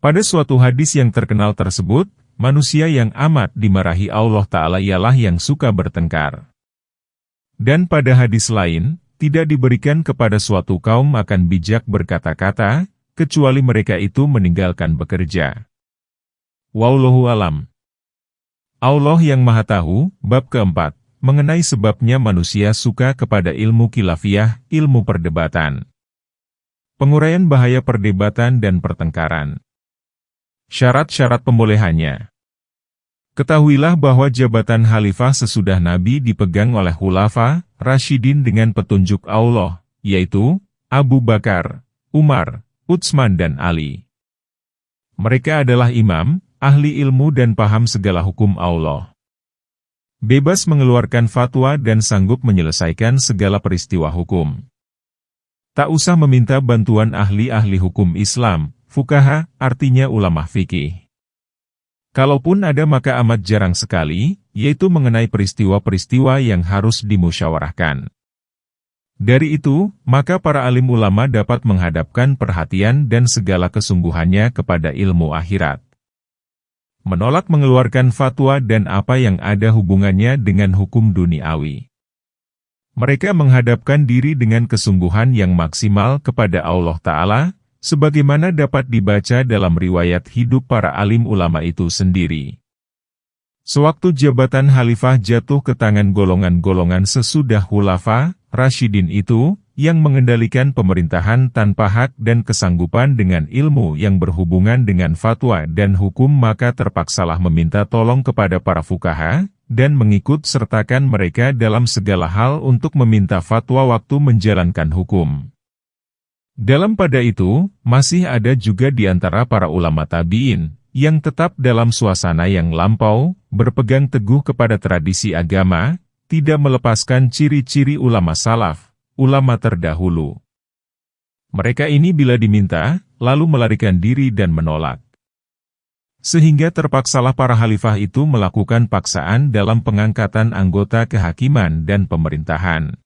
Pada suatu hadis yang terkenal tersebut, manusia yang amat dimarahi Allah Ta'ala ialah yang suka bertengkar. Dan pada hadis lain, tidak diberikan kepada suatu kaum akan bijak berkata-kata, kecuali mereka itu meninggalkan bekerja. Wallahu alam. Allah yang Maha Tahu, bab keempat, mengenai sebabnya manusia suka kepada ilmu khilafiyah, ilmu perdebatan. Penguraian bahaya perdebatan dan pertengkaran. Syarat-syarat pembolehannya. Ketahuilah bahwa jabatan khalifah sesudah Nabi dipegang oleh khulafa Rasyidin dengan petunjuk Allah, yaitu Abu Bakar, Umar, Utsman dan Ali. Mereka adalah imam, ahli ilmu dan paham segala hukum Allah. Bebas mengeluarkan fatwa dan sanggup menyelesaikan segala peristiwa hukum. Tak usah meminta bantuan ahli-ahli hukum Islam, fuqaha, artinya ulama fikih. Kalaupun ada maka amat jarang sekali, yaitu mengenai peristiwa-peristiwa yang harus dimusyawarahkan. Dari itu, maka para alim ulama dapat menghadapkan perhatian dan segala kesungguhannya kepada ilmu akhirat. Menolak mengeluarkan fatwa dan apa yang ada hubungannya dengan hukum duniawi. Mereka menghadapkan diri dengan kesungguhan yang maksimal kepada Allah Ta'ala, sebagaimana dapat dibaca dalam riwayat hidup para alim ulama itu sendiri. Sewaktu jabatan khalifah jatuh ke tangan golongan-golongan sesudah khulafa Rasyidin itu, yang mengendalikan pemerintahan tanpa hak dan kesanggupan dengan ilmu yang berhubungan dengan fatwa dan hukum, maka terpaksalah meminta tolong kepada para fuqaha, dan mengikut sertakan mereka dalam segala hal untuk meminta fatwa waktu menjalankan hukum. Dalam pada itu, masih ada juga di antara para ulama tabi'in, yang tetap dalam suasana yang lampau, berpegang teguh kepada tradisi agama, tidak melepaskan ciri-ciri ulama salaf, ulama terdahulu. Mereka ini bila diminta, lalu melarikan diri dan menolak. Sehingga terpaksalah para khalifah itu melakukan paksaan dalam pengangkatan anggota kehakiman dan pemerintahan.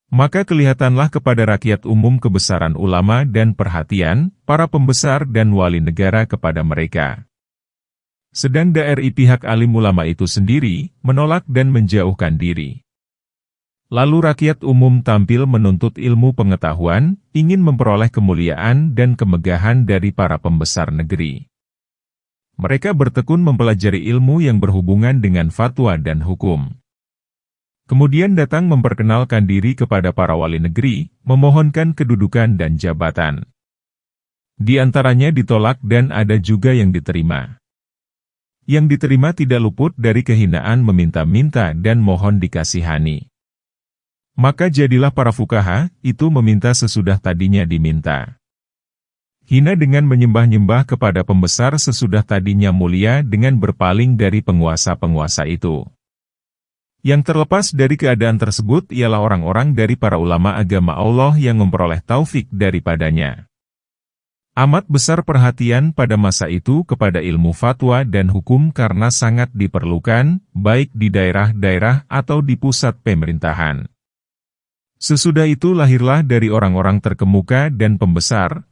Maka kelihatanlah kepada rakyat umum kebesaran ulama dan perhatian para pembesar dan wali negara kepada mereka. Sedang dari pihak alim ulama itu sendiri menolak dan menjauhkan diri. Lalu rakyat umum tampil menuntut ilmu pengetahuan, ingin memperoleh kemuliaan dan kemegahan dari para pembesar negeri. Mereka bertekun mempelajari ilmu yang berhubungan dengan fatwa dan hukum. Kemudian datang memperkenalkan diri kepada para wali negeri, memohonkan kedudukan dan jabatan. Di antaranya ditolak dan ada juga yang diterima. Yang diterima tidak luput dari kehinaan meminta-minta dan mohon dikasihani. Maka jadilah para fuqaha itu meminta sesudah tadinya diminta. Hina dengan menyembah-nyembah kepada pembesar sesudah tadinya mulia dengan berpaling dari penguasa-penguasa itu. Yang terlepas dari keadaan tersebut ialah orang-orang dari para ulama agama Allah yang memperoleh taufik daripadanya. Amat besar perhatian pada masa itu kepada ilmu fatwa dan hukum karena sangat diperlukan, baik di daerah-daerah atau di pusat pemerintahan. Sesudah itu lahirlah dari orang-orang terkemuka dan pembesar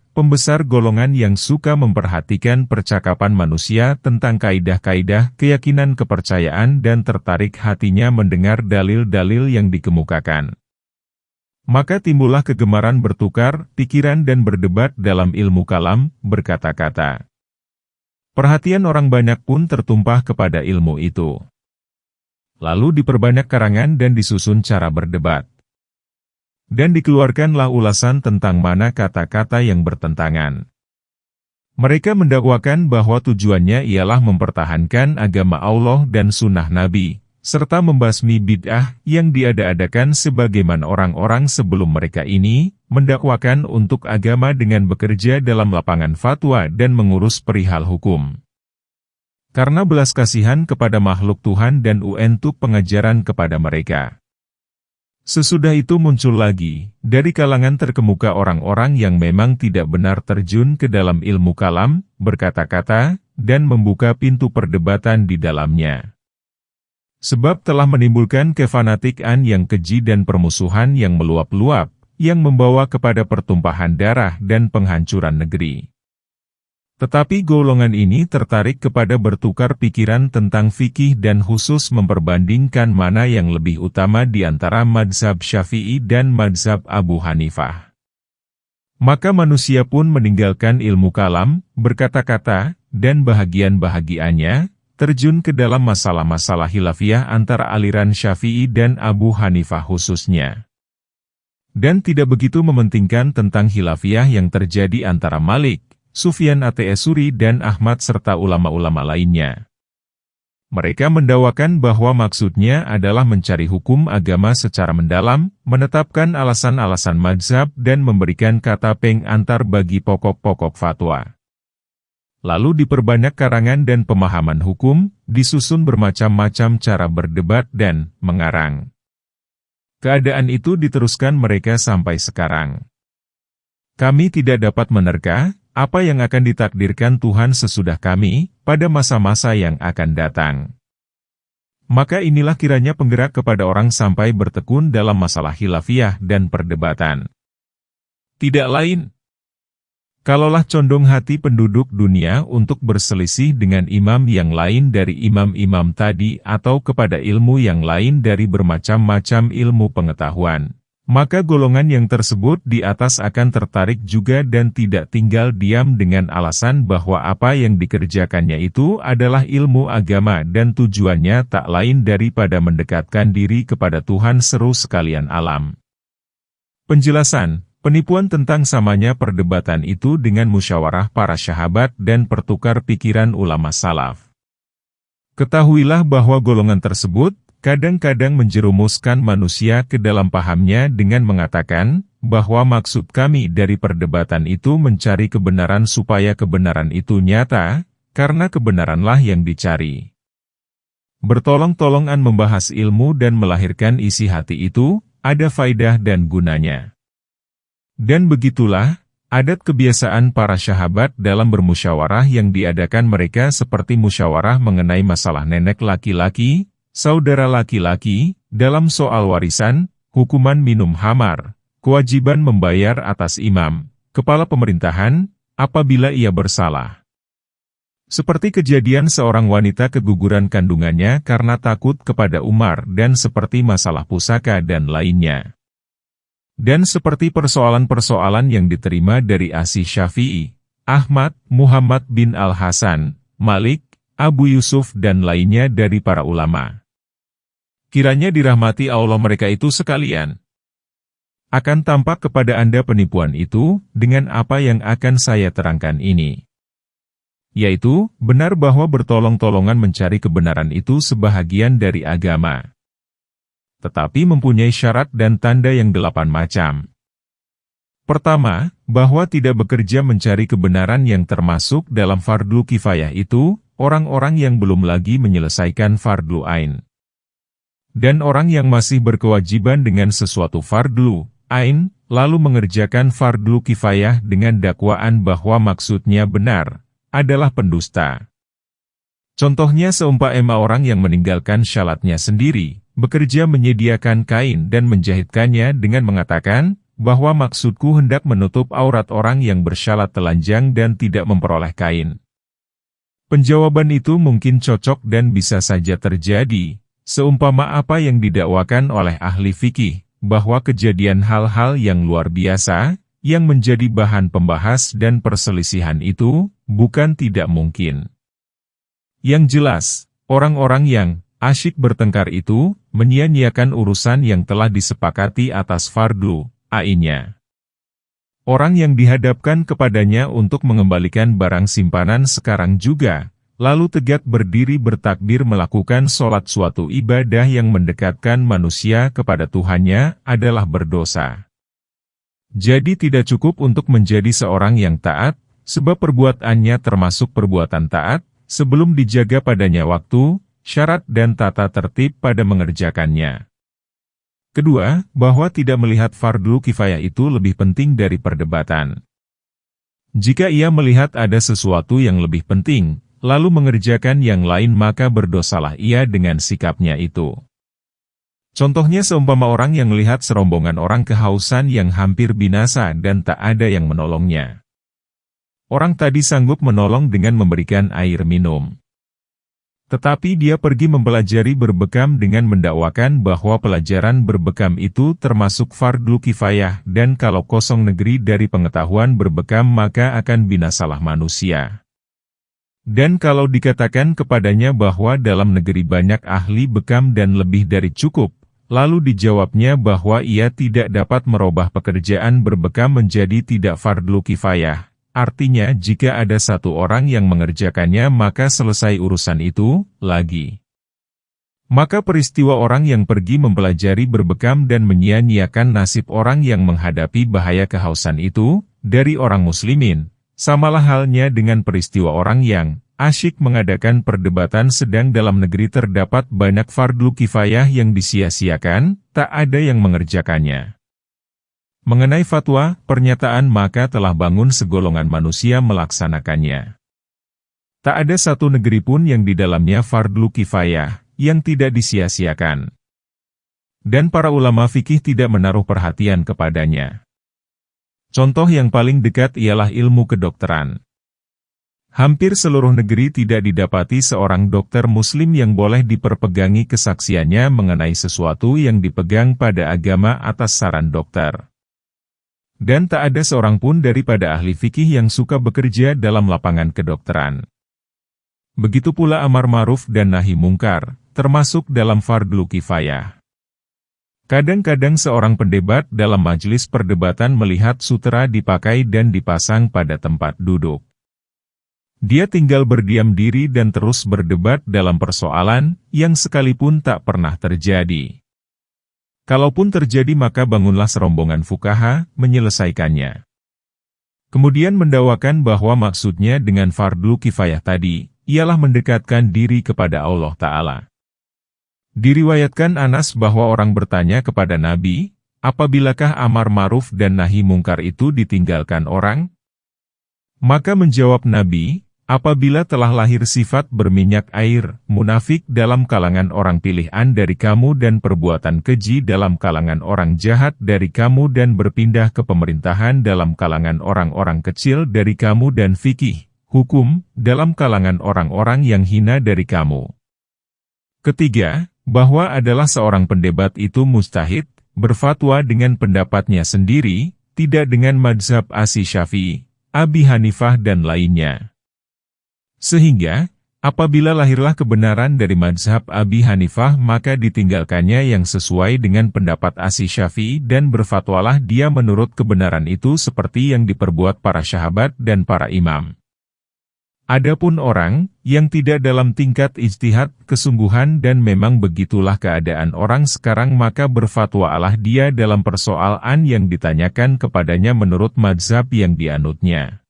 golongan yang suka memperhatikan percakapan manusia tentang kaidah-kaidah, keyakinan, kepercayaan dan tertarik hatinya mendengar dalil-dalil yang dikemukakan. Maka timbullah kegemaran bertukar pikiran dan berdebat dalam ilmu kalam, berkata-kata. Perhatian orang banyak pun tertumpah kepada ilmu itu. Lalu diperbanyak karangan dan disusun cara berdebat. Dan dikeluarkanlah ulasan tentang mana kata-kata yang bertentangan. Mereka mendakwakan bahwa tujuannya ialah mempertahankan agama Allah dan sunnah Nabi, serta membasmi bid'ah yang diada-adakan sebagaimana orang-orang sebelum mereka ini, mendakwakan untuk agama dengan bekerja dalam lapangan fatwa dan mengurus perihal hukum. Karena belas kasihan kepada makhluk Tuhan dan untuk pengajaran kepada mereka. Sesudah itu muncul lagi, dari kalangan terkemuka orang-orang yang memang tidak benar terjun ke dalam ilmu kalam, berkata-kata, dan membuka pintu perdebatan di dalamnya. Sebab telah menimbulkan kefanatikan yang keji dan permusuhan yang meluap-luap, yang membawa kepada pertumpahan darah dan penghancuran negeri. Tetapi golongan ini tertarik kepada bertukar pikiran tentang fikih dan khusus memperbandingkan mana yang lebih utama di antara mazhab Syafi'i dan mazhab Abu Hanifah. Maka manusia pun meninggalkan ilmu kalam, berkata-kata, dan bahagian-bahagiannya, terjun ke dalam masalah-masalah khilafiyah antara aliran Syafi'i dan Abu Hanifah khususnya. Dan tidak begitu mementingkan tentang khilafiyah yang terjadi antara Malik, Sufyan Ats-Tsuri dan Ahmad serta ulama-ulama lainnya. Mereka mendakwakan bahwa maksudnya adalah mencari hukum agama secara mendalam, menetapkan alasan-alasan mazhab dan memberikan kata pengantar bagi pokok-pokok fatwa. Lalu diperbanyak karangan dan pemahaman hukum, disusun bermacam-macam cara berdebat dan mengarang. Keadaan itu diteruskan mereka sampai sekarang. Kami tidak dapat menerka apa yang akan ditakdirkan Tuhan sesudah kami, pada masa-masa yang akan datang. Maka inilah kiranya penggerak kepada orang sampai bertekun dalam masalah khilafiyah dan perdebatan. Tidak lain. Kalaulah condong hati penduduk dunia untuk berselisih dengan imam yang lain dari imam-imam tadi atau kepada ilmu yang lain dari bermacam-macam ilmu pengetahuan, maka golongan yang tersebut di atas akan tertarik juga dan tidak tinggal diam dengan alasan bahwa apa yang dikerjakannya itu adalah ilmu agama dan tujuannya tak lain daripada mendekatkan diri kepada Tuhan seru sekalian alam. Penjelasan, penipuan tentang samanya perdebatan itu dengan musyawarah para sahabat dan pertukar pikiran ulama salaf. Ketahuilah bahwa golongan tersebut kadang-kadang menjerumuskan manusia ke dalam pahamnya dengan mengatakan, bahwa maksud kami dari perdebatan itu mencari kebenaran supaya kebenaran itu nyata, karena kebenaranlah yang dicari. Bertolong-tolongan membahas ilmu dan melahirkan isi hati itu, ada faidah dan gunanya. Dan begitulah, adat kebiasaan para sahabat dalam bermusyawarah yang diadakan mereka seperti musyawarah mengenai masalah nenek laki-laki, saudara laki-laki, dalam soal warisan, hukuman minum khamar, kewajiban membayar atas imam, kepala pemerintahan, apabila ia bersalah. Seperti kejadian seorang wanita keguguran kandungannya karena takut kepada Umar dan seperti masalah pusaka dan lainnya. Dan seperti persoalan-persoalan yang diterima dari Asy Syafi'i, Ahmad, Muhammad bin Al-Hasan, Malik, Abu Yusuf dan lainnya dari para ulama. Kiranya dirahmati Allah mereka itu sekalian. Akan tampak kepada Anda penipuan itu, dengan apa yang akan saya terangkan ini. Yaitu, benar bahwa bertolong-tolongan mencari kebenaran itu sebahagian dari agama. Tetapi mempunyai syarat dan tanda yang 8 macam. Pertama, bahwa tidak bekerja mencari kebenaran yang termasuk dalam fardhu kifayah itu, orang-orang yang belum lagi menyelesaikan fardhu ain. Dan orang yang masih berkewajiban dengan sesuatu fardhu ain, lalu mengerjakan fardhu kifayah dengan dakwaan bahwa maksudnya benar, adalah pendusta. Contohnya seumpama orang yang meninggalkan syalatnya sendiri, bekerja menyediakan kain dan menjahitkannya dengan mengatakan, bahwa maksudku hendak menutup aurat orang yang bersyalat telanjang dan tidak memperoleh kain. Penjawaban itu mungkin cocok dan bisa saja terjadi, seumpama apa yang didakwakan oleh ahli fikih, bahwa kejadian hal-hal yang luar biasa, yang menjadi bahan pembahas dan perselisihan itu, bukan tidak mungkin. Yang jelas, orang-orang yang asyik bertengkar itu, menyia-nyiakan urusan yang telah disepakati atas fardhu ainnya. Orang yang dihadapkan kepadanya untuk mengembalikan barang simpanan sekarang juga, lalu tegak berdiri bertakbir melakukan sholat suatu ibadah yang mendekatkan manusia kepada Tuhannya adalah berdosa. Jadi tidak cukup untuk menjadi seorang yang taat, sebab perbuatannya termasuk perbuatan taat, sebelum dijaga padanya waktu, syarat dan tata tertib pada mengerjakannya. Kedua, bahwa tidak melihat fardhu kifayah itu lebih penting dari perdebatan. Jika ia melihat ada sesuatu yang lebih penting, lalu mengerjakan yang lain maka berdosalah ia dengan sikapnya itu. Contohnya seumpama orang yang melihat serombongan orang kehausan yang hampir binasa dan tak ada yang menolongnya. Orang tadi sanggup menolong dengan memberikan air minum. Tetapi dia pergi mempelajari berbekam dengan mendakwakan bahwa pelajaran berbekam itu termasuk fardhu kifayah dan kalau kosong negeri dari pengetahuan berbekam maka akan binasalah manusia. Dan kalau dikatakan kepadanya bahwa dalam negeri banyak ahli bekam dan lebih dari cukup, lalu dijawabnya bahwa ia tidak dapat merubah pekerjaan berbekam menjadi tidak fardhu kifayah. Artinya jika ada satu orang yang mengerjakannya maka selesai urusan itu, lagi. Maka peristiwa orang yang pergi mempelajari berbekam dan menyia-nyiakan nasib orang yang menghadapi bahaya kehausan itu, dari orang muslimin, samalah halnya dengan peristiwa orang yang asyik mengadakan perdebatan sedang dalam negeri terdapat banyak fardhu kifayah yang disia-siakan, tak ada yang mengerjakannya. Mengenai fatwa, pernyataan maka telah bangun segolongan manusia melaksanakannya. Tak ada satu negeri pun yang di dalamnya fardhu kifayah, yang tidak disia-siakan. Dan para ulama fikih tidak menaruh perhatian kepadanya. Contoh yang paling dekat ialah ilmu kedokteran. Hampir seluruh negeri tidak didapati seorang dokter muslim yang boleh diperpegangi kesaksiannya mengenai sesuatu yang dipegang pada agama atas saran dokter. Dan tak ada seorang pun daripada ahli fikih yang suka bekerja dalam lapangan kedokteran. Begitu pula amar ma'ruf dan nahi mungkar, termasuk dalam fardhu kifayah. Kadang-kadang seorang pendebat dalam majelis perdebatan melihat sutera dipakai dan dipasang pada tempat duduk. Dia tinggal berdiam diri dan terus berdebat dalam persoalan yang sekalipun tak pernah terjadi. Kalaupun terjadi maka bangunlah serombongan fukaha menyelesaikannya. Kemudian mendakwakan bahwa maksudnya dengan fardhu kifayah tadi, ialah mendekatkan diri kepada Allah Ta'ala. Diriwayatkan Anas bahwa orang bertanya kepada Nabi, apabilakah amar ma'ruf dan nahi mungkar itu ditinggalkan orang? Maka menjawab Nabi, apabila telah lahir sifat berminyak air, munafik dalam kalangan orang pilihan dari kamu dan perbuatan keji dalam kalangan orang jahat dari kamu dan berpindah ke pemerintahan dalam kalangan orang-orang kecil dari kamu dan fikih, hukum, dalam kalangan orang-orang yang hina dari kamu. Ketiga, bahwa adalah seorang pendebat itu mustahid, berfatwa dengan pendapatnya sendiri, tidak dengan mazhab Syafi'i, Abi Hanifah dan lainnya. Sehingga, apabila lahirlah kebenaran dari mazhab Abi Hanifah maka ditinggalkannya yang sesuai dengan pendapat Syafi'i dan berfatwalah dia menurut kebenaran itu seperti yang diperbuat para sahabat dan para imam. Adapun orang yang tidak dalam tingkat ijtihad kesungguhan dan memang begitulah keadaan orang sekarang maka berfatwalah dia dalam persoalan yang ditanyakan kepadanya menurut mazhab yang dianutnya.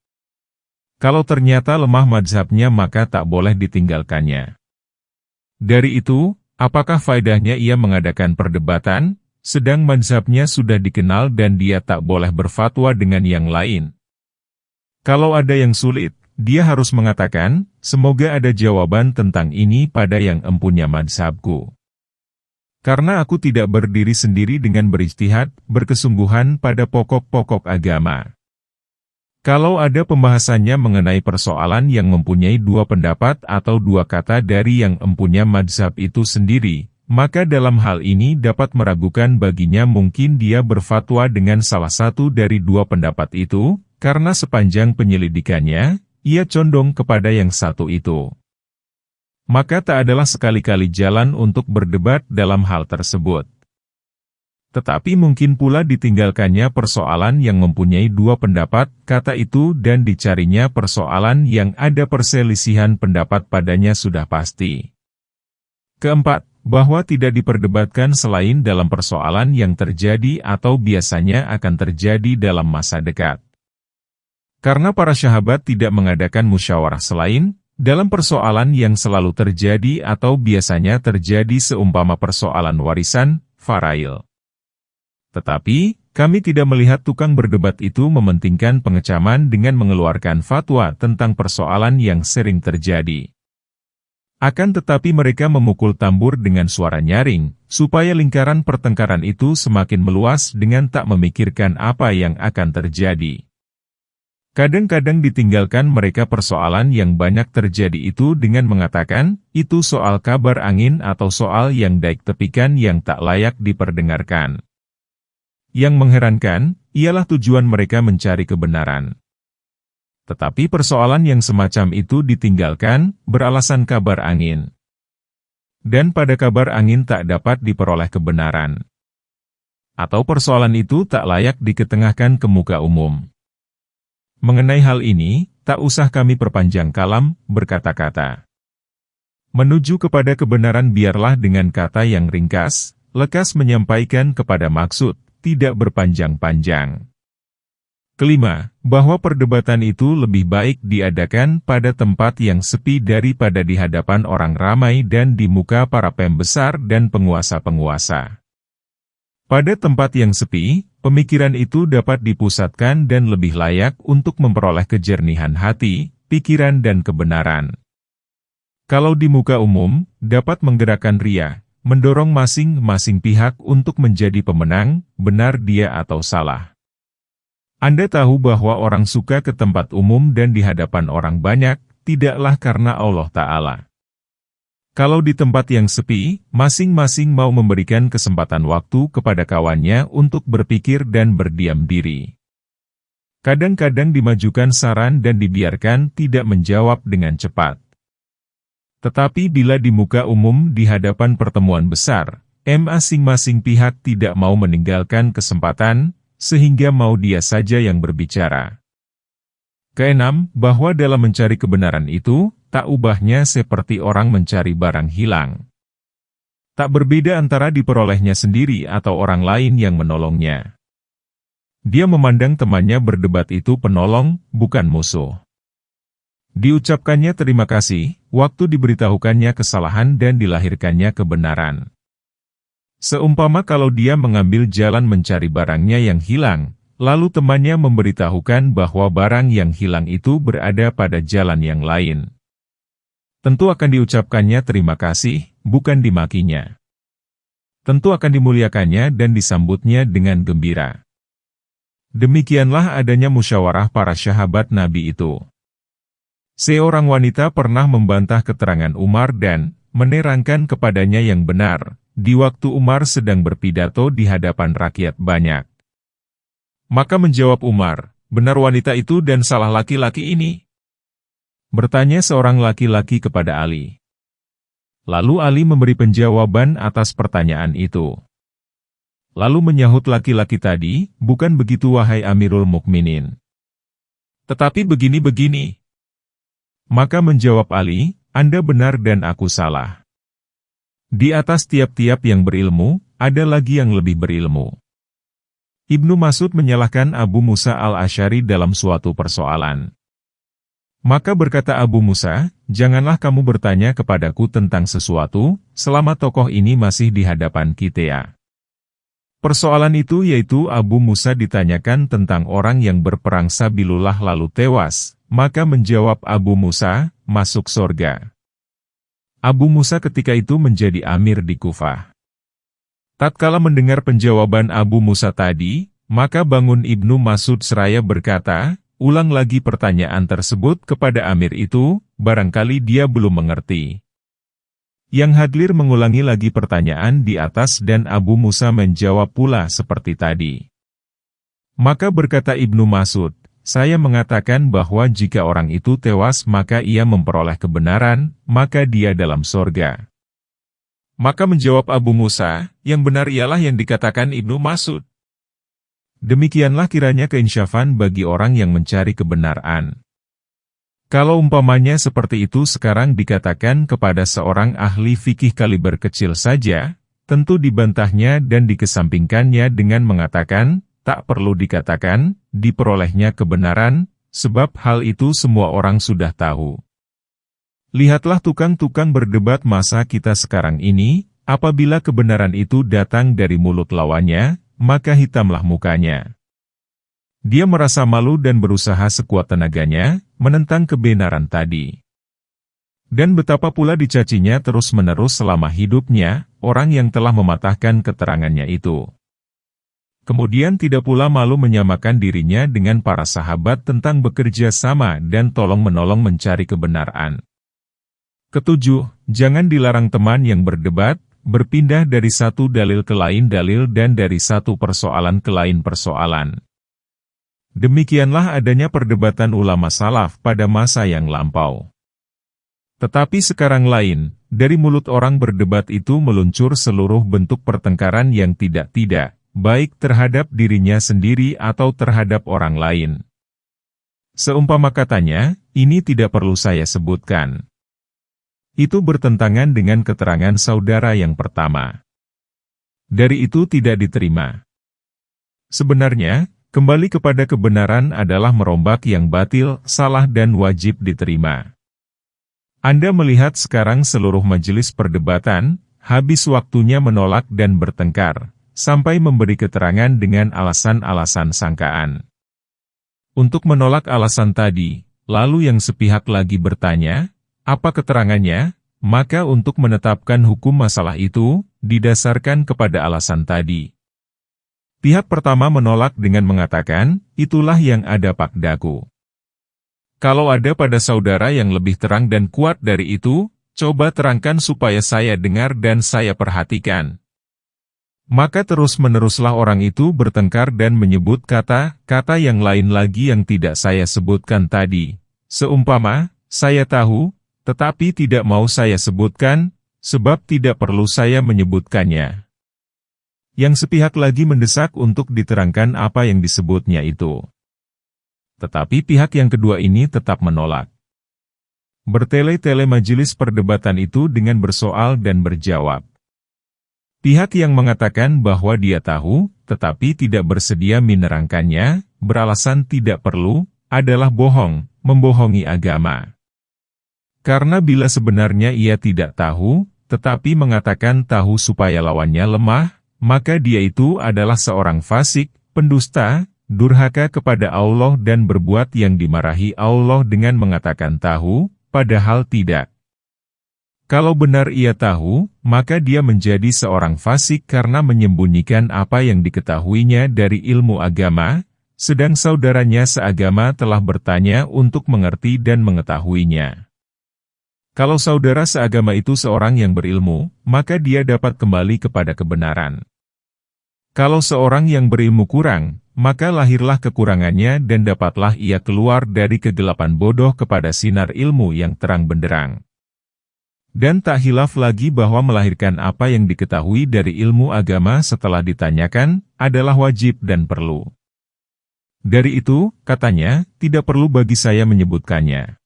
Kalau ternyata lemah mazhabnya maka tak boleh ditinggalkannya. Dari itu, apakah faedahnya ia mengadakan perdebatan, sedang mazhabnya sudah dikenal dan dia tak boleh berfatwa dengan yang lain? Kalau ada yang sulit, dia harus mengatakan, semoga ada jawaban tentang ini pada yang empunya mazhabku. Karena aku tidak berdiri sendiri dengan berijtihad, berkesungguhan pada pokok-pokok agama. Kalau ada pembahasannya mengenai persoalan yang mempunyai dua pendapat atau dua kata dari yang empunya mazhab itu sendiri, maka dalam hal ini dapat meragukan baginya mungkin dia berfatwa dengan salah satu dari dua pendapat itu, karena sepanjang penyelidikannya, ia condong kepada yang satu itu. Maka tak adalah sekali-kali jalan untuk berdebat dalam hal tersebut. Tetapi mungkin pula ditinggalkannya persoalan yang mempunyai dua pendapat, kata itu dan dicarinya persoalan yang ada perselisihan pendapat padanya sudah pasti. Keempat, bahwa tidak diperdebatkan selain dalam persoalan yang terjadi atau biasanya akan terjadi dalam masa dekat. Karena para sahabat tidak mengadakan musyawarah selain dalam persoalan yang selalu terjadi atau biasanya terjadi seumpama persoalan warisan, farail. Tetapi, kami tidak melihat tukang berdebat itu mementingkan pengecaman dengan mengeluarkan fatwa tentang persoalan yang sering terjadi. Akan tetapi mereka memukul tambur dengan suara nyaring, supaya lingkaran pertengkaran itu semakin meluas dengan tak memikirkan apa yang akan terjadi. Kadang-kadang ditinggalkan mereka persoalan yang banyak terjadi itu dengan mengatakan, itu soal kabar angin atau soal yang daik tepikan yang tak layak diperdengarkan. Yang mengherankan, ialah tujuan mereka mencari kebenaran. Tetapi persoalan yang semacam itu ditinggalkan, beralasan kabar angin. Dan pada kabar angin tak dapat diperoleh kebenaran. Atau persoalan itu tak layak diketengahkan ke muka umum. Mengenai hal ini, tak usah kami perpanjang kalam, berkata-kata. Menuju kepada kebenaran biarlah dengan kata yang ringkas, lekas menyampaikan kepada maksud, tidak berpanjang-panjang. Kelima, bahwa perdebatan itu lebih baik diadakan pada tempat yang sepi daripada di hadapan orang ramai dan di muka para pembesar dan penguasa-penguasa. Pada tempat yang sepi, pemikiran itu dapat dipusatkan dan lebih layak untuk memperoleh kejernihan hati, pikiran dan kebenaran. Kalau di muka umum, dapat menggerakkan ria, mendorong masing-masing pihak untuk menjadi pemenang, benar dia atau salah. Anda tahu bahwa orang suka ke tempat umum dan di hadapan orang banyak, tidaklah karena Allah Ta'ala. Kalau di tempat yang sepi, masing-masing mau memberikan kesempatan waktu kepada kawannya untuk berpikir dan berdiam diri. Kadang-kadang dimajukan saran dan dibiarkan tidak menjawab dengan cepat. Tetapi bila di muka umum di hadapan pertemuan besar, masing-masing pihak tidak mau meninggalkan kesempatan, sehingga mau dia saja yang berbicara. Keenam, bahwa dalam mencari kebenaran itu, tak ubahnya seperti orang mencari barang hilang. Tak berbeda antara diperolehnya sendiri atau orang lain yang menolongnya. Dia memandang temannya berdebat itu penolong, bukan musuh. Diucapkannya terima kasih, waktu diberitahukannya kesalahan dan dilahirkannya kebenaran. Seumpama kalau dia mengambil jalan mencari barangnya yang hilang, lalu temannya memberitahukan bahwa barang yang hilang itu berada pada jalan yang lain. Tentu akan diucapkannya terima kasih, bukan dimakinya. Tentu akan dimuliakannya dan disambutnya dengan gembira. Demikianlah adanya musyawarah para sahabat Nabi itu. Seorang wanita pernah membantah keterangan Umar dan menerangkan kepadanya yang benar, di waktu Umar sedang berpidato di hadapan rakyat banyak. Maka menjawab Umar, benar wanita itu dan salah laki-laki ini? Bertanya seorang laki-laki kepada Ali. Lalu Ali memberi penjawaban atas pertanyaan itu. Lalu menyahut laki-laki tadi, bukan begitu wahai Amirul Mukminin. Tetapi begini-begini. Maka menjawab Ali, Anda benar dan aku salah. Di atas tiap-tiap yang berilmu, ada lagi yang lebih berilmu. Ibnu Mas'ud menyalahkan Abu Musa al-Asy'ari dalam suatu persoalan. Maka berkata Abu Musa, janganlah kamu bertanya kepadaku tentang sesuatu, selama tokoh ini masih di hadapan kita. Persoalan itu yaitu Abu Musa ditanyakan tentang orang yang berperang sabilullah lalu tewas, maka menjawab Abu Musa, masuk surga. Abu Musa ketika itu menjadi amir di Kufah. Tatkala mendengar penjawaban Abu Musa tadi, maka bangun Ibnu Mas'ud seraya berkata, ulang lagi pertanyaan tersebut kepada amir itu, barangkali dia belum mengerti. Yang hadir mengulangi lagi pertanyaan di atas dan Abu Musa menjawab pula seperti tadi. Maka berkata Ibnu Mas'ud, saya mengatakan bahwa jika orang itu tewas maka ia memperoleh kebenaran, maka dia dalam surga. Maka menjawab Abu Musa, yang benar ialah yang dikatakan Ibnu Mas'ud. Demikianlah kiranya keinsyafan bagi orang yang mencari kebenaran. Kalau umpamanya seperti itu sekarang dikatakan kepada seorang ahli fikih kaliber kecil saja, tentu dibantahnya dan dikesampingkannya dengan mengatakan, tak perlu dikatakan, diperolehnya kebenaran, sebab hal itu semua orang sudah tahu. Lihatlah tukang-tukang berdebat masa kita sekarang ini, apabila kebenaran itu datang dari mulut lawannya, maka hitamlah mukanya. Dia merasa malu dan berusaha sekuat tenaganya, menentang kebenaran tadi. Dan betapa pula dicacinya terus-menerus selama hidupnya, orang yang telah mematahkan keterangannya itu. Kemudian tidak pula malu menyamakan dirinya dengan para sahabat tentang bekerja sama dan tolong-menolong mencari kebenaran. Ketujuh, jangan dilarang teman yang berdebat, berpindah dari satu dalil ke lain dalil dan dari satu persoalan ke lain persoalan. Demikianlah adanya perdebatan ulama salaf pada masa yang lampau. Tetapi sekarang lain, dari mulut orang berdebat itu meluncur seluruh bentuk pertengkaran yang tidak-tidak, baik terhadap dirinya sendiri atau terhadap orang lain. Seumpama katanya, ini tidak perlu saya sebutkan. Itu bertentangan dengan keterangan saudara yang pertama. Dari itu tidak diterima. Sebenarnya, kembali kepada kebenaran adalah merombak yang batil, salah dan wajib diterima. Anda melihat sekarang seluruh majelis perdebatan, habis waktunya menolak dan bertengkar, sampai memberi keterangan dengan alasan-alasan sangkaan. Untuk menolak alasan tadi, lalu yang sepihak lagi bertanya, apa keterangannya? Maka untuk menetapkan hukum masalah itu, didasarkan kepada alasan tadi. Pihak pertama menolak dengan mengatakan, itulah yang ada pakdaku. Kalau ada pada saudara yang lebih terang dan kuat dari itu, coba terangkan supaya saya dengar dan saya perhatikan. Maka terus-meneruslah orang itu bertengkar dan menyebut kata-kata yang lain lagi yang tidak saya sebutkan tadi. Seumpama, saya tahu, tetapi tidak mau saya sebutkan, sebab tidak perlu saya menyebutkannya. Yang sepihak lagi mendesak untuk diterangkan apa yang disebutnya itu. Tetapi pihak yang kedua ini tetap menolak. Bertele-tele majelis perdebatan itu dengan bersoal dan berjawab. Pihak yang mengatakan bahwa dia tahu, tetapi tidak bersedia menerangkannya, beralasan tidak perlu, adalah bohong, membohongi agama. Karena bila sebenarnya ia tidak tahu, tetapi mengatakan tahu supaya lawannya lemah, maka dia itu adalah seorang fasik, pendusta, durhaka kepada Allah dan berbuat yang dimarahi Allah dengan mengatakan tahu, padahal tidak. Kalau benar ia tahu, maka dia menjadi seorang fasik karena menyembunyikan apa yang diketahuinya dari ilmu agama, sedang saudaranya seagama telah bertanya untuk mengerti dan mengetahuinya. Kalau saudara seagama itu seorang yang berilmu, maka dia dapat kembali kepada kebenaran. Kalau seorang yang berilmu kurang, maka lahirlah kekurangannya dan dapatlah ia keluar dari kegelapan bodoh kepada sinar ilmu yang terang benderang. Dan tak hilaf lagi bahwa melahirkan apa yang diketahui dari ilmu agama setelah ditanyakan, adalah wajib dan perlu. Dari itu, katanya, tidak perlu bagi saya menyebutkannya.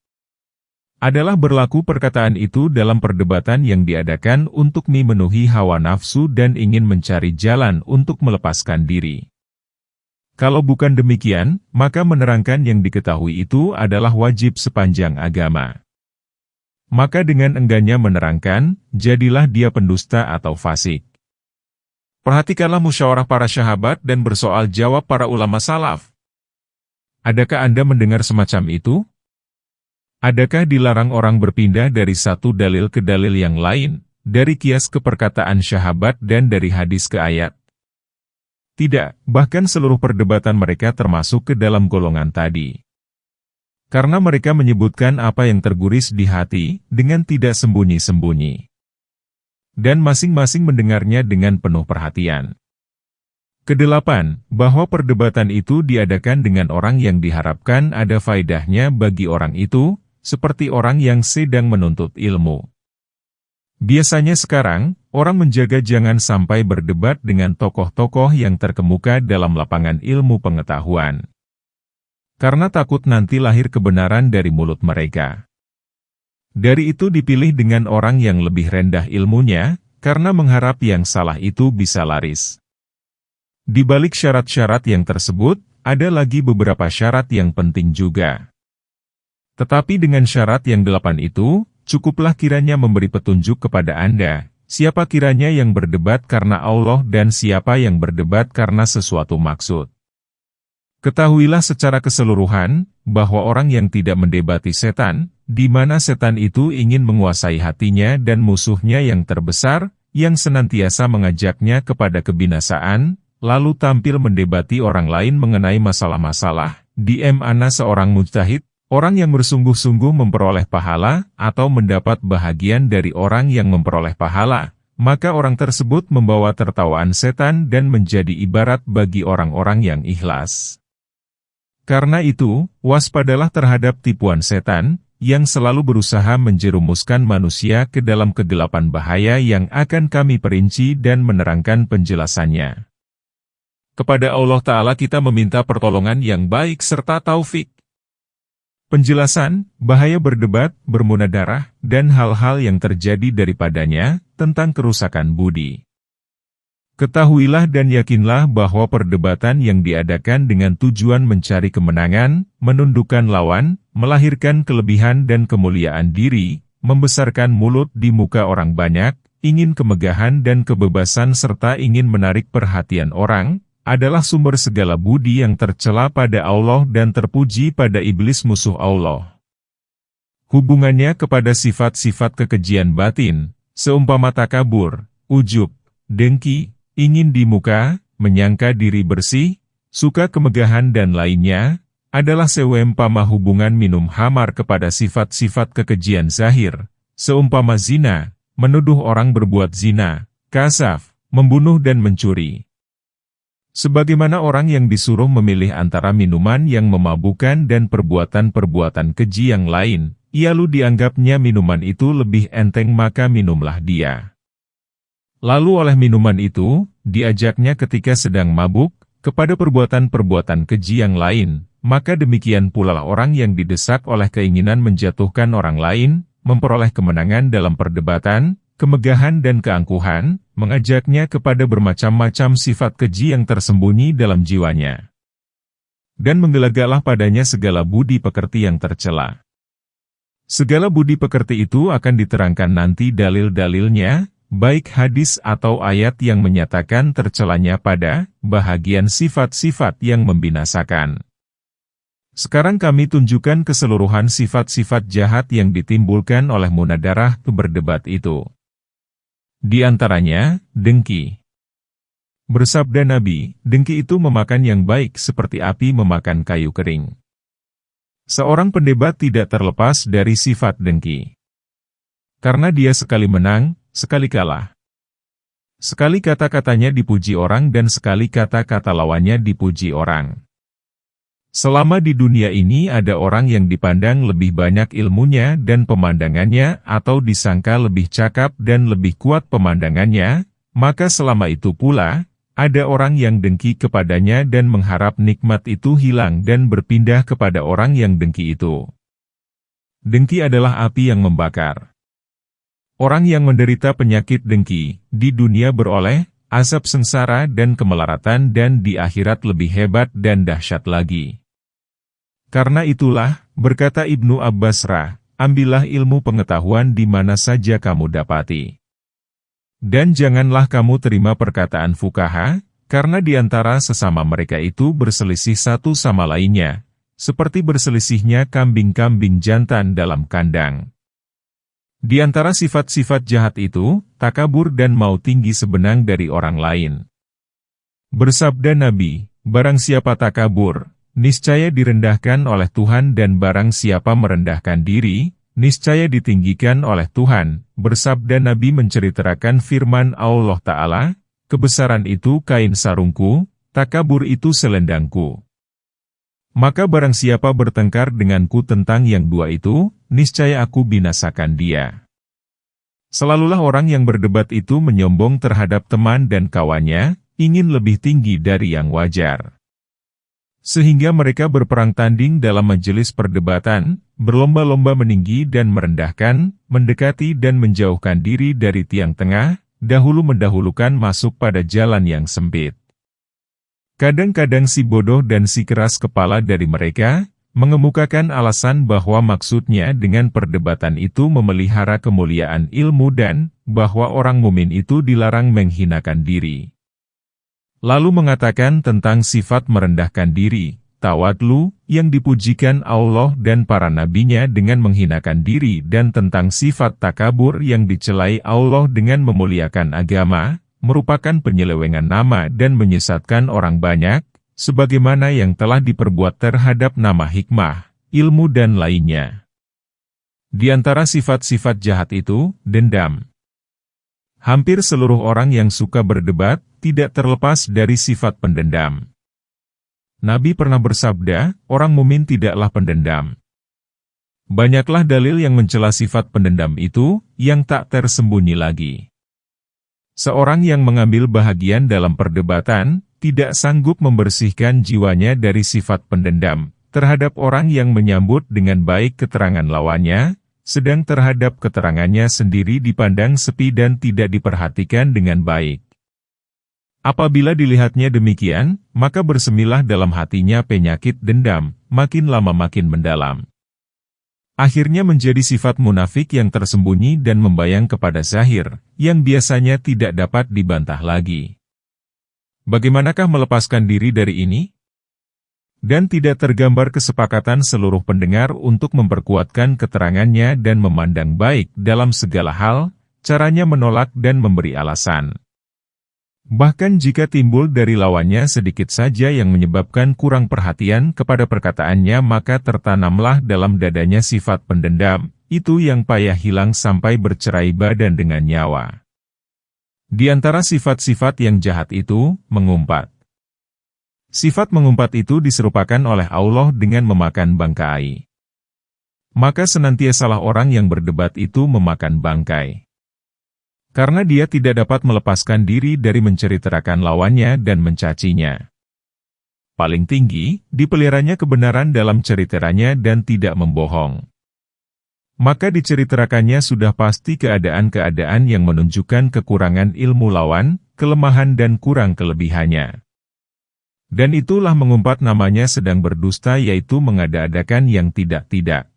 Adalah berlaku perkataan itu dalam perdebatan yang diadakan untuk memenuhi hawa nafsu dan ingin mencari jalan untuk melepaskan diri. Kalau bukan demikian, maka menerangkan yang diketahui itu adalah wajib sepanjang agama. Maka dengan enggannya menerangkan, jadilah dia pendusta atau fasik. Perhatikanlah musyawarah para sahabat dan bersoal jawab para ulama salaf. Adakah Anda mendengar semacam itu? Adakah dilarang orang berpindah dari satu dalil ke dalil yang lain, dari kias ke perkataan sahabat dan dari hadis ke ayat? Tidak, bahkan seluruh perdebatan mereka termasuk ke dalam golongan tadi. Karena mereka menyebutkan apa yang terguris di hati, dengan tidak sembunyi-sembunyi. Dan masing-masing mendengarnya dengan penuh perhatian. Kedelapan, bahwa perdebatan itu diadakan dengan orang yang diharapkan ada faedahnya bagi orang itu, seperti orang yang sedang menuntut ilmu. Biasanya sekarang, orang menjaga jangan sampai berdebat dengan tokoh-tokoh yang terkemuka dalam lapangan ilmu pengetahuan. Karena takut nanti lahir kebenaran dari mulut mereka. Dari itu dipilih dengan orang yang lebih rendah ilmunya, karena mengharap yang salah itu bisa laris. Di balik syarat-syarat yang tersebut, ada lagi beberapa syarat yang penting juga. Tetapi dengan syarat yang 8 itu, cukuplah kiranya memberi petunjuk kepada Anda, siapa kiranya yang berdebat karena Allah dan siapa yang berdebat karena sesuatu maksud. Ketahuilah secara keseluruhan, bahwa orang yang tidak mendebati setan, di mana setan itu ingin menguasai hatinya dan musuhnya yang terbesar, yang senantiasa mengajaknya kepada kebinasaan, lalu tampil mendebati orang lain mengenai masalah-masalah, di mana seorang mujtahid, orang yang bersungguh-sungguh memperoleh pahala, atau mendapat bahagian dari orang yang memperoleh pahala, maka orang tersebut membawa tertawaan setan dan menjadi ibarat bagi orang-orang yang ikhlas. Karena itu, waspadalah terhadap tipuan setan, yang selalu berusaha menjerumuskan manusia ke dalam kegelapan bahaya yang akan kami perinci dan menerangkan penjelasannya. Kepada Allah Ta'ala kita meminta pertolongan yang baik serta taufik. Penjelasan, bahaya berdebat, bermunadarah, dan hal-hal yang terjadi daripadanya, tentang kerusakan budi. Ketahuilah dan yakinlah bahwa perdebatan yang diadakan dengan tujuan mencari kemenangan, menundukkan lawan, melahirkan kelebihan dan kemuliaan diri, membesarkan mulut di muka orang banyak, ingin kemegahan dan kebebasan serta ingin menarik perhatian orang, adalah sumber segala budi yang tercela pada Allah dan terpuji pada iblis musuh Allah. Hubungannya kepada sifat-sifat kekejian batin, seumpama takabur, ujub, dengki, ingin di muka, menyangka diri bersih, suka kemegahan dan lainnya, adalah seumpama hubungan minum khamar kepada sifat-sifat kekejian zahir, seumpama zina, menuduh orang berbuat zina, kasaf, membunuh dan mencuri. Sebagaimana orang yang disuruh memilih antara minuman yang memabukkan dan perbuatan-perbuatan keji yang lain, lalu dianggapnya minuman itu lebih enteng maka minumlah dia. Lalu oleh minuman itu, diajaknya ketika sedang mabuk, kepada perbuatan-perbuatan keji yang lain, maka demikian pula orang yang didesak oleh keinginan menjatuhkan orang lain, memperoleh kemenangan dalam perdebatan, kemegahan dan keangkuhan, mengajaknya kepada bermacam-macam sifat keji yang tersembunyi dalam jiwanya. Dan menggelagalah padanya segala budi pekerti yang tercela. Segala budi pekerti itu akan diterangkan nanti dalil-dalilnya, baik hadis atau ayat yang menyatakan tercelanya pada bahagian sifat-sifat yang membinasakan. Sekarang kami tunjukkan keseluruhan sifat-sifat jahat yang ditimbulkan oleh munadarah berdebat itu. Di antaranya, dengki. Bersabda Nabi, dengki itu memakan yang baik seperti api memakan kayu kering. Seorang pendebat tidak terlepas dari sifat dengki. Karena dia sekali menang, sekali kalah. Sekali kata-katanya dipuji orang dan sekali kata-kata lawannya dipuji orang. Selama di dunia ini ada orang yang dipandang lebih banyak ilmunya dan pemandangannya atau disangka lebih cakap dan lebih kuat pemandangannya, maka selama itu pula, ada orang yang dengki kepadanya dan mengharap nikmat itu hilang dan berpindah kepada orang yang dengki itu. Dengki adalah api yang membakar. Orang yang menderita penyakit dengki, di dunia beroleh azab sengsara dan kemelaratan dan di akhirat lebih hebat dan dahsyat lagi. Karena itulah, berkata Ibnu Abbas, ambillah ilmu pengetahuan di mana saja kamu dapati. Dan janganlah kamu terima perkataan fukaha, karena di antara sesama mereka itu berselisih satu sama lainnya, seperti berselisihnya kambing-kambing jantan dalam kandang. Di antara sifat-sifat jahat itu, takabur dan mau tinggi sebenang dari orang lain. Bersabda Nabi, barang siapa takabur, niscaya direndahkan oleh Tuhan dan barang siapa merendahkan diri, niscaya ditinggikan oleh Tuhan. Bersabda Nabi menceritakan firman Allah Ta'ala, kebesaran itu kain sarungku, takabur itu selendangku. Maka barang siapa bertengkar denganku tentang yang dua itu, niscaya aku binasakan dia. Selalulah orang yang berdebat itu menyombong terhadap teman dan kawannya, ingin lebih tinggi dari yang wajar. Sehingga mereka berperang tanding dalam majelis perdebatan, berlomba-lomba meninggi dan merendahkan, mendekati dan menjauhkan diri dari tiang tengah, dahulu mendahulukan masuk pada jalan yang sempit. Kadang-kadang si bodoh dan si keras kepala dari mereka, mengemukakan alasan bahwa maksudnya dengan perdebatan itu memelihara kemuliaan ilmu dan, bahwa orang mukmin itu dilarang menghinakan diri. Lalu mengatakan tentang sifat merendahkan diri, tawadlu, yang dipujikan Allah dan para nabinya dengan menghinakan diri dan tentang sifat takabur yang dicelai Allah dengan memuliakan agama, merupakan penyelewengan nama dan menyesatkan orang banyak, sebagaimana yang telah diperbuat terhadap nama hikmah, ilmu dan lainnya. Di antara sifat-sifat jahat itu, dendam. Hampir seluruh orang yang suka berdebat tidak terlepas dari sifat pendendam. Nabi pernah bersabda, orang mukmin tidaklah pendendam. Banyaklah dalil yang mencela sifat pendendam itu, yang tak tersembunyi lagi. Seorang yang mengambil bahagian dalam perdebatan, tidak sanggup membersihkan jiwanya dari sifat pendendam, terhadap orang yang menyambut dengan baik keterangan lawannya, sedang terhadap keterangannya sendiri dipandang sepi dan tidak diperhatikan dengan baik. Apabila dilihatnya demikian, maka bersemilah dalam hatinya penyakit dendam, makin lama makin mendalam. Akhirnya menjadi sifat munafik yang tersembunyi dan membayang kepada zahir, yang biasanya tidak dapat dibantah lagi. Bagaimanakah melepaskan diri dari ini? Dan tidak tergambar kesepakatan seluruh pendengar untuk memperkuatkan keterangannya dan memandang baik dalam segala hal, caranya menolak dan memberi alasan. Bahkan jika timbul dari lawannya sedikit saja yang menyebabkan kurang perhatian kepada perkataannya, maka tertanamlah dalam dadanya sifat pendendam, itu yang payah hilang sampai bercerai badan dengan nyawa. Di antara sifat-sifat yang jahat itu, mengumpat. Sifat mengumpat itu diserupakan oleh Allah dengan memakan bangkai. Maka senantiasalah orang yang berdebat itu memakan bangkai. Karena dia tidak dapat melepaskan diri dari menceritakan lawannya dan mencacinya. Paling tinggi, dipeliharanya kebenaran dalam ceriteranya dan tidak membohong. Maka diceritakannya sudah pasti keadaan-keadaan yang menunjukkan kekurangan ilmu lawan, kelemahan dan kurang kelebihannya. Dan itulah mengumpat namanya sedang berdusta, yaitu mengada-adakan yang tidak-tidak.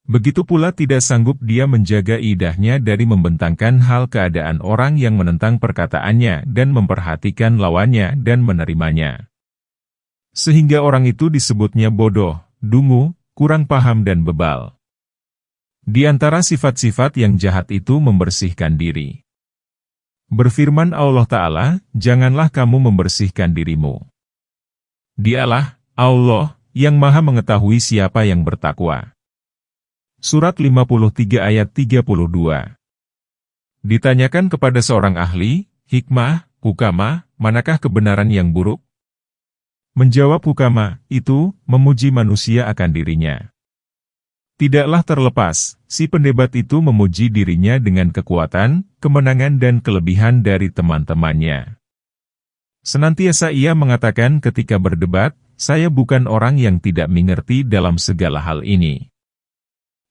Begitu pula tidak sanggup dia menjaga idahnya dari membentangkan hal keadaan orang yang menentang perkataannya dan memperhatikan lawannya dan menerimanya. Sehingga orang itu disebutnya bodoh, dungu, kurang paham dan bebal. Di antara sifat-sifat yang jahat itu membersihkan diri. Berfirman Allah Ta'ala, janganlah kamu membersihkan dirimu. Dialah, Allah, yang maha mengetahui siapa yang bertakwa. Surat 53 ayat 32. Ditanyakan kepada seorang ahli, hikmah, hukama, manakah kebenaran yang buruk? Menjawab hukama, itu, memuji manusia akan dirinya. Tidaklah terlepas, si pendebat itu memuji dirinya dengan kekuatan, kemenangan dan kelebihan dari teman-temannya. Senantiasa ia mengatakan ketika berdebat, saya bukan orang yang tidak mengerti dalam segala hal ini.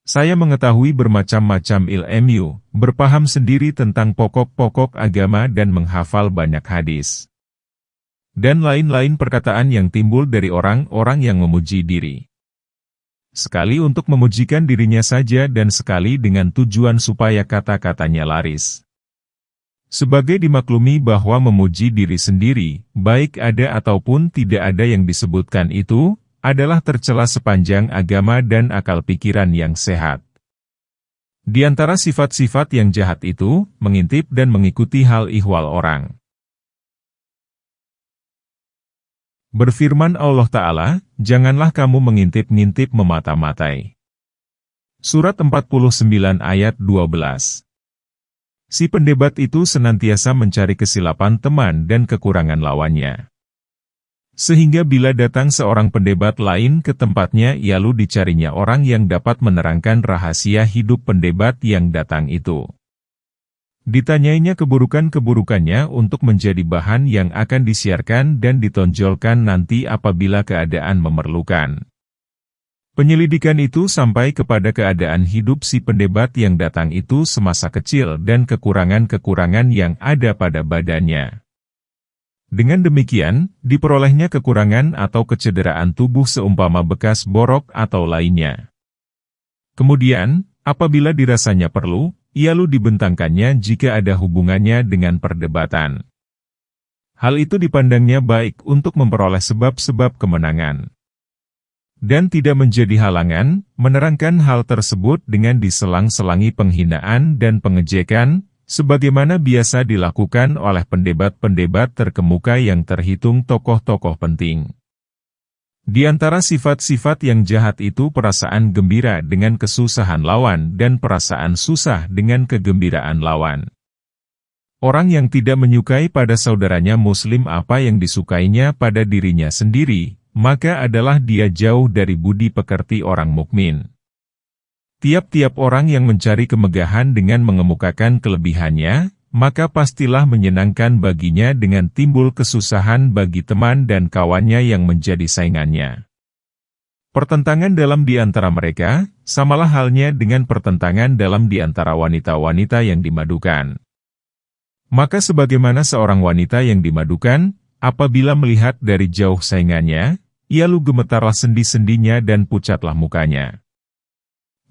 Saya mengetahui bermacam-macam ilmu, berpaham sendiri tentang pokok-pokok agama dan menghafal banyak hadis. Dan lain-lain perkataan yang timbul dari orang-orang yang memuji diri. Sekali untuk memujikan dirinya saja dan sekali dengan tujuan supaya kata-katanya laris. Sebagai dimaklumi bahwa memuji diri sendiri, baik ada ataupun tidak ada yang disebutkan itu, adalah tercela sepanjang agama dan akal pikiran yang sehat. Di antara sifat-sifat yang jahat itu, mengintip dan mengikuti hal ihwal orang. Berfirman Allah Ta'ala, janganlah kamu mengintip-ngintip memata-matai. Surat 49 ayat 12. Si pendebat itu senantiasa mencari kesilapan teman dan kekurangan lawannya. Sehingga bila datang seorang pendebat lain ke tempatnya, lalu dicarinya orang yang dapat menerangkan rahasia hidup pendebat yang datang itu. Ditanyainya keburukan-keburukannya untuk menjadi bahan yang akan disiarkan dan ditonjolkan nanti apabila keadaan memerlukan. Penyelidikan itu sampai kepada keadaan hidup si pendebat yang datang itu semasa kecil dan kekurangan-kekurangan yang ada pada badannya. Dengan demikian, diperolehnya kekurangan atau kecederaan tubuh seumpama bekas borok atau lainnya. Kemudian, apabila dirasanya perlu, lalu dibentangkannya jika ada hubungannya dengan perdebatan. Hal itu dipandangnya baik untuk memperoleh sebab-sebab kemenangan. Dan tidak menjadi halangan, menerangkan hal tersebut dengan diselang-selangi penghinaan dan pengejekan, sebagaimana biasa dilakukan oleh pendebat-pendebat terkemuka yang terhitung tokoh-tokoh penting. Di antara sifat-sifat yang jahat itu perasaan gembira dengan kesusahan lawan dan perasaan susah dengan kegembiraan lawan. Orang yang tidak menyukai pada saudaranya muslim apa yang disukainya pada dirinya sendiri, maka adalah dia jauh dari budi pekerti orang mukmin. Tiap-tiap orang yang mencari kemegahan dengan mengemukakan kelebihannya, maka pastilah menyenangkan baginya dengan timbul kesusahan bagi teman dan kawannya yang menjadi saingannya. Pertentangan dalam di antara mereka, samalah halnya dengan pertentangan dalam di antara wanita-wanita yang dimadukan. Maka sebagaimana seorang wanita yang dimadukan, apabila melihat dari jauh saingannya, ia lu gemetarlah sendi-sendinya dan pucatlah mukanya.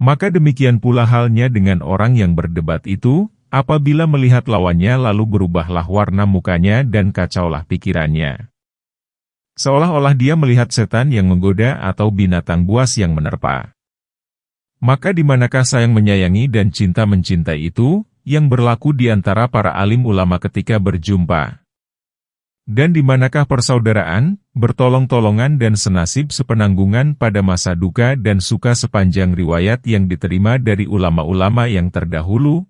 Maka demikian pula halnya dengan orang yang berdebat itu, apabila melihat lawannya lalu berubahlah warna mukanya dan kacaulah pikirannya. Seolah-olah dia melihat setan yang menggoda atau binatang buas yang menerpa. Maka di manakah sayang menyayangi dan cinta mencintai itu, yang berlaku di antara para alim ulama ketika berjumpa? Dan di manakah persaudaraan, bertolong-tolongan dan senasib sepenanggungan pada masa duka dan suka sepanjang riwayat yang diterima dari ulama-ulama yang terdahulu?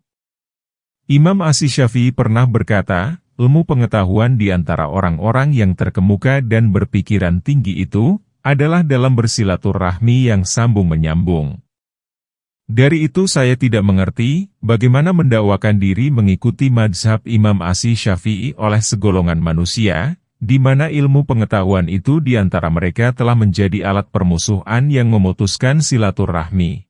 Imam Asy-Syafi'i pernah berkata, ilmu pengetahuan di antara orang-orang yang terkemuka dan berpikiran tinggi itu, adalah dalam bersilaturahmi yang sambung menyambung. Dari itu saya tidak mengerti, bagaimana mendakwakan diri mengikuti mazhab Imam Asy-Syafi'i oleh segolongan manusia, di mana ilmu pengetahuan itu di antara mereka telah menjadi alat permusuhan yang memutuskan silaturahmi.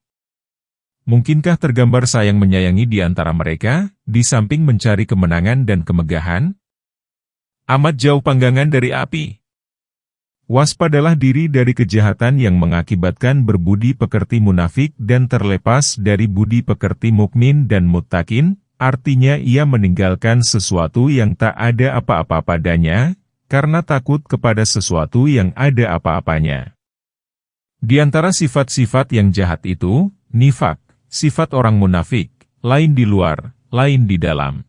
Mungkinkah tergambar sayang menyayangi di antara mereka, di samping mencari kemenangan dan kemegahan? Amat jauh panggangan dari api. Waspadalah diri dari kejahatan yang mengakibatkan berbudi pekerti munafik dan terlepas dari budi pekerti mukmin dan muttaqin, artinya ia meninggalkan sesuatu yang tak ada apa-apa padanya, karena takut kepada sesuatu yang ada apa-apanya. Di antara sifat-sifat yang jahat itu, nifak. Sifat orang munafik, lain di luar, lain di dalam.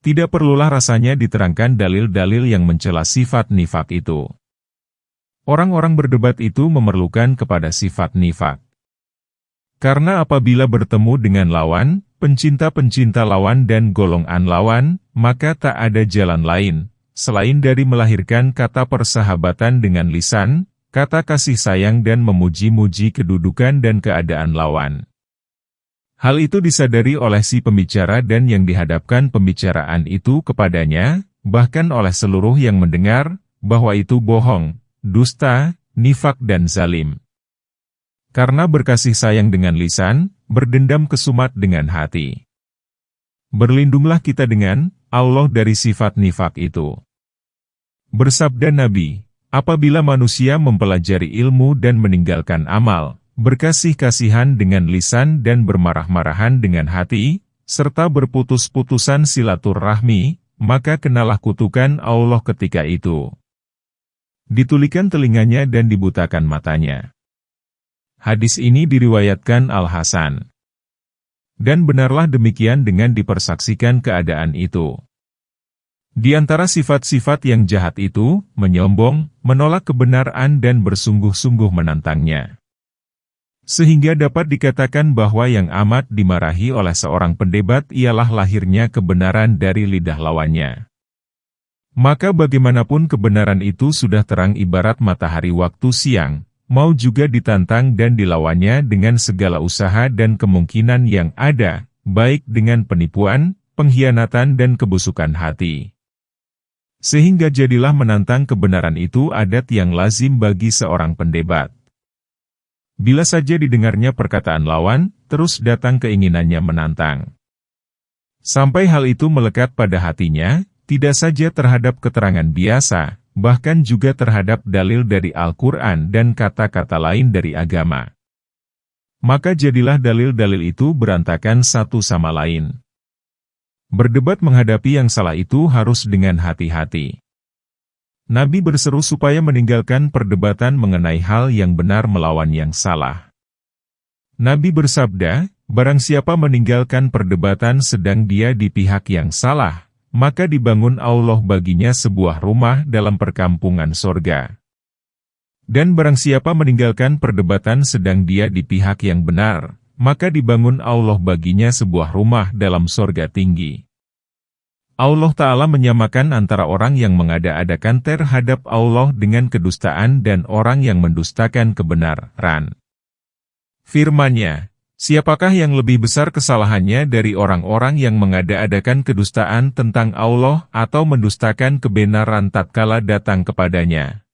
Tidak perlulah rasanya diterangkan dalil-dalil yang mencela sifat nifak itu. Orang-orang berdebat itu memerlukan kepada sifat nifak. Karena apabila bertemu dengan lawan, pencinta-pencinta lawan dan golongan lawan, maka tak ada jalan lain, selain dari melahirkan kata persahabatan dengan lisan, kata kasih sayang dan memuji-muji kedudukan dan keadaan lawan. Hal itu disadari oleh si pembicara dan yang dihadapkan pembicaraan itu kepadanya, bahkan oleh seluruh yang mendengar, bahwa itu bohong, dusta, nifak dan zalim. Karena berkasih sayang dengan lisan, berdendam kesumat dengan hati. Berlindunglah kita dengan Allah dari sifat nifak itu. Bersabda Nabi, apabila manusia mempelajari ilmu dan meninggalkan amal, berkasih-kasihan dengan lisan dan bermarah-marahan dengan hati, serta berputus-putusan silaturahmi, maka kenalah kutukan Allah ketika itu. Ditulikan telinganya dan dibutakan matanya. Hadis ini diriwayatkan Al-Hasan. Dan benarlah demikian dengan dipersaksikan keadaan itu. Di antara sifat-sifat yang jahat itu, menyombong, menolak kebenaran dan bersungguh-sungguh menantangnya. Sehingga dapat dikatakan bahwa yang amat dimarahi oleh seorang pendebat ialah lahirnya kebenaran dari lidah lawannya. Maka bagaimanapun kebenaran itu sudah terang ibarat matahari waktu siang, mau juga ditantang dan dilawannya dengan segala usaha dan kemungkinan yang ada, baik dengan penipuan, pengkhianatan dan kebusukan hati. Sehingga jadilah menantang kebenaran itu adat yang lazim bagi seorang pendebat. Bila saja didengarnya perkataan lawan, terus datang keinginannya menantang. Sampai hal itu melekat pada hatinya, tidak saja terhadap keterangan biasa, bahkan juga terhadap dalil dari Al-Quran dan kata-kata lain dari agama. Maka jadilah dalil-dalil itu berantakan satu sama lain. Berdebat menghadapi yang salah itu harus dengan hati-hati. Nabi berseru supaya meninggalkan perdebatan mengenai hal yang benar melawan yang salah. Nabi bersabda, Barang siapa meninggalkan perdebatan sedang dia di pihak yang salah, maka dibangun Allah baginya sebuah rumah dalam perkampungan sorga. Dan barang siapa meninggalkan perdebatan sedang dia di pihak yang benar, maka dibangun Allah baginya sebuah rumah dalam sorga tinggi. Allah Ta'ala menyamakan antara orang yang mengada-adakan terhadap Allah dengan kedustaan dan orang yang mendustakan kebenaran. Firman-Nya, siapakah yang lebih besar kesalahannya dari orang-orang yang mengada-adakan kedustaan tentang Allah atau mendustakan kebenaran tatkala datang kepadanya?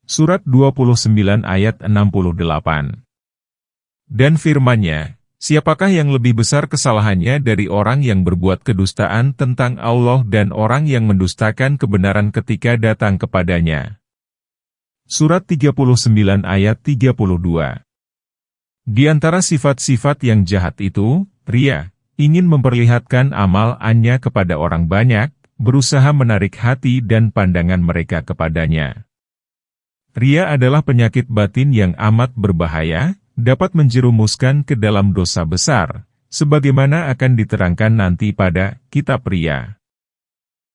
Surat 29 ayat 68. Dan firman-Nya, siapakah yang lebih besar kesalahannya dari orang yang berbuat kedustaan tentang Allah dan orang yang mendustakan kebenaran ketika datang kepadanya? Surat 39 ayat 32. Di antara sifat-sifat yang jahat itu, ria, ingin memperlihatkan amal-annya kepada orang banyak, berusaha menarik hati dan pandangan mereka kepadanya. Ria adalah penyakit batin yang amat berbahaya, dapat menjerumuskan ke dalam dosa besar, sebagaimana akan diterangkan nanti pada Kitab Ria.